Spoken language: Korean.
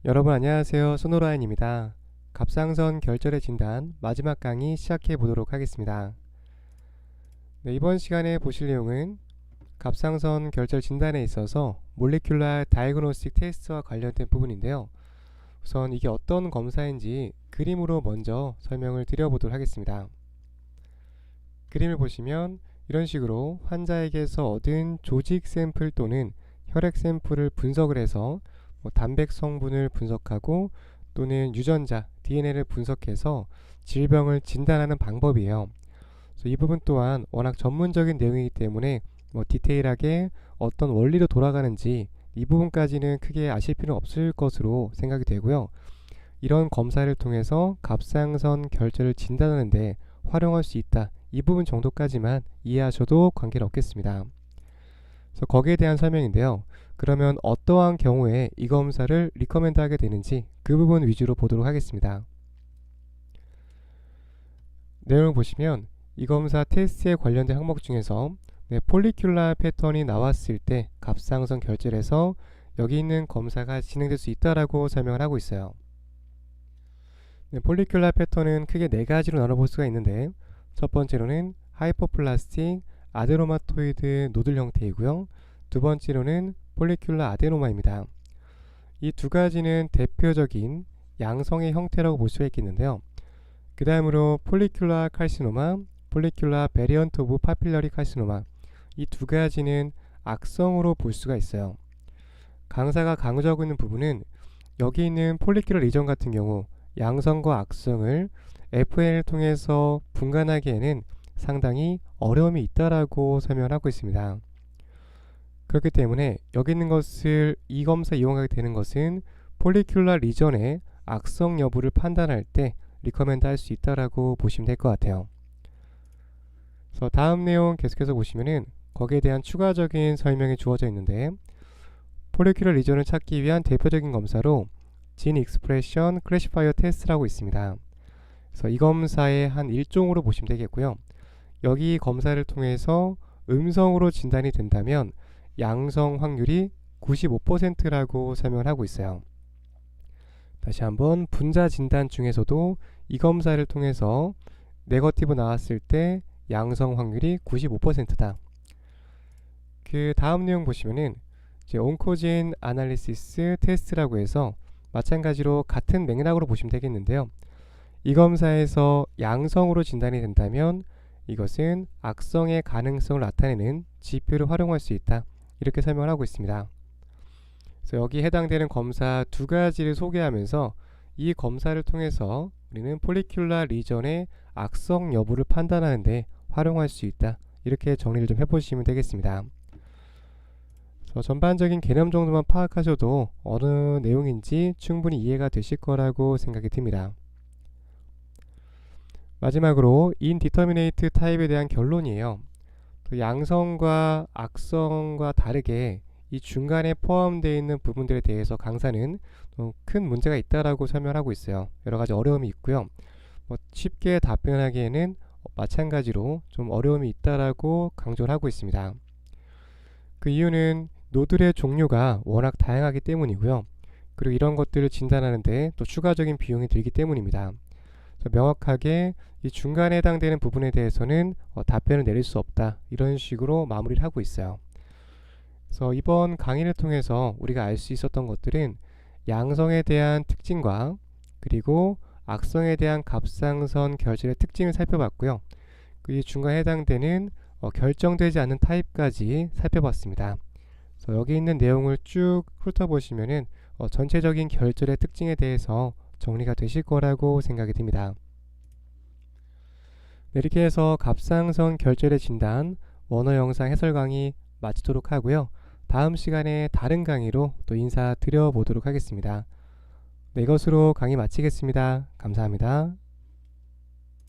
여러분 안녕하세요. 손호라인입니다. 갑상선 결절의 진단 마지막 강의 시작해 보도록 하겠습니다. 네, 이번 시간에 보실 내용은 갑상선 결절 진단에 있어서 몰레큘러 다이그노스틱 테스트와 관련된 부분인데요. 우선 이게 어떤 검사인지 그림으로 먼저 설명을 드려보도록 하겠습니다. 그림을 보시면 이런 식으로 환자에게서 얻은 조직 샘플 또는 혈액 샘플을 분석을 해서 단백 성분을 분석하고 또는 유전자 DNA를 분석해서 질병을 진단하는 방법이에요. 그래서 이 부분 또한 워낙 전문적인 내용이기 때문에 디테일하게 어떤 원리로 돌아가는지 이 부분까지는 크게 아실 필요는 없을 것으로 생각이 되고요. 이런 검사를 통해서 갑상선 결절을 진단하는 데 활용할 수 있다, 이 부분 정도까지만 이해하셔도 관계는 없겠습니다. 그래서 거기에 대한 설명인데요. 그러면 어떠한 경우에 이 검사를 리커멘드 하게 되는지 그 부분 위주로 보도록 하겠습니다. 내용을 보시면 이 검사 테스트에 관련된 항목 중에서 폴리큘러 패턴이 나왔을 때 갑상선 결절에서 여기 있는 검사가 진행될 수 있다라고 설명을 하고 있어요. 폴리큘러 패턴은 크게 네 가지로 나눠볼 수가 있는데, 첫 번째로는 하이퍼플라스틱 아데노마토이드 노들 형태이고요. 두 번째로는 폴리큘러 아데노마입니다. 이 두 가지는 대표적인 양성의 형태라고 볼 수가 있겠는데요. 그 다음으로 폴리큘러 칼시노마, 폴리큘러 베리언트 오브 파필러리 칼시노마, 이 두 가지는 악성으로 볼 수가 있어요. 강사가 강조하고 있는 부분은 여기 있는 폴리큘러 리전 같은 경우 양성과 악성을 FN을 통해서 분간하기에는 상당히 어려움이 있다라고 설명하고 있습니다. 그렇기 때문에 여기 있는 것을 이 검사 이용하게 되는 것은 폴리큘러 리전의 악성 여부를 판단할 때 리커멘드 할 수 있다라고 보시면 될 것 같아요. 그래서 다음 내용 계속해서 보시면은 거기에 대한 추가적인 설명이 주어져 있는데, 폴리큘러 리전을 찾기 위한 대표적인 검사로 진 익스프레션 클래시파이어 테스트라고 있습니다. 그래서 이 검사의 한 일종으로 보시면 되겠고요. 여기 검사를 통해서 음성으로 진단이 된다면 양성 확률이 95%라고 설명을 하고 있어요. 다시 한번 분자 진단 중에서도 이 검사를 통해서 네거티브 나왔을 때 양성 확률이 95%다. 그 다음 내용 보시면은 이제 온코진 아날리시스 테스트라고 해서 마찬가지로 같은 맥락으로 보시면 되겠는데요. 이 검사에서 양성으로 진단이 된다면 이것은 악성의 가능성을 나타내는 지표를 활용할 수 있다, 이렇게 설명을 하고 있습니다. 그래서 여기 해당되는 검사 두 가지를 소개하면서 이 검사를 통해서 우리는 폴리큘러 리전의 악성 여부를 판단하는 데 활용할 수 있다, 이렇게 정리를 좀 해보시면 되겠습니다. 전반적인 개념 정도만 파악하셔도 어느 내용인지 충분히 이해가 되실 거라고 생각이 듭니다. 마지막으로 인디터미네이트 타입에 대한 결론이에요. 양성과 악성과 다르게 이 중간에 포함되어 있는 부분들에 대해서 강사는 큰 문제가 있다라고 설명하고 있어요. 여러가지 어려움이 있고요. 쉽게 답변하기에는 마찬가지로 좀 어려움이 있다라고 강조를 하고 있습니다. 그 이유는 노들의 종류가 워낙 다양하기 때문이고요. 그리고 이런 것들을 진단하는데 또 추가적인 비용이 들기 때문입니다. 명확하게 이 중간에 해당되는 부분에 대해서는 답변을 내릴 수 없다, 이런 식으로 마무리를 하고 있어요. 그래서 이번 강의를 통해서 우리가 알 수 있었던 것들은 양성에 대한 특징과 그리고 악성에 대한 갑상선 결절의 특징을 살펴봤고요. 그 중간에 해당되는 결정되지 않는 타입까지 살펴봤습니다. 그래서 여기 있는 내용을 쭉 훑어보시면은 전체적인 결절의 특징에 대해서 정리가 되실 거라고 생각이 듭니다. 네, 이렇게 해서 갑상선 결절의 진단 원어 영상 해설 강의 마치도록 하고요. 다음 시간에 다른 강의로 또 인사드려 보도록 하겠습니다. 네, 이것으로 강의 마치겠습니다. 감사합니다.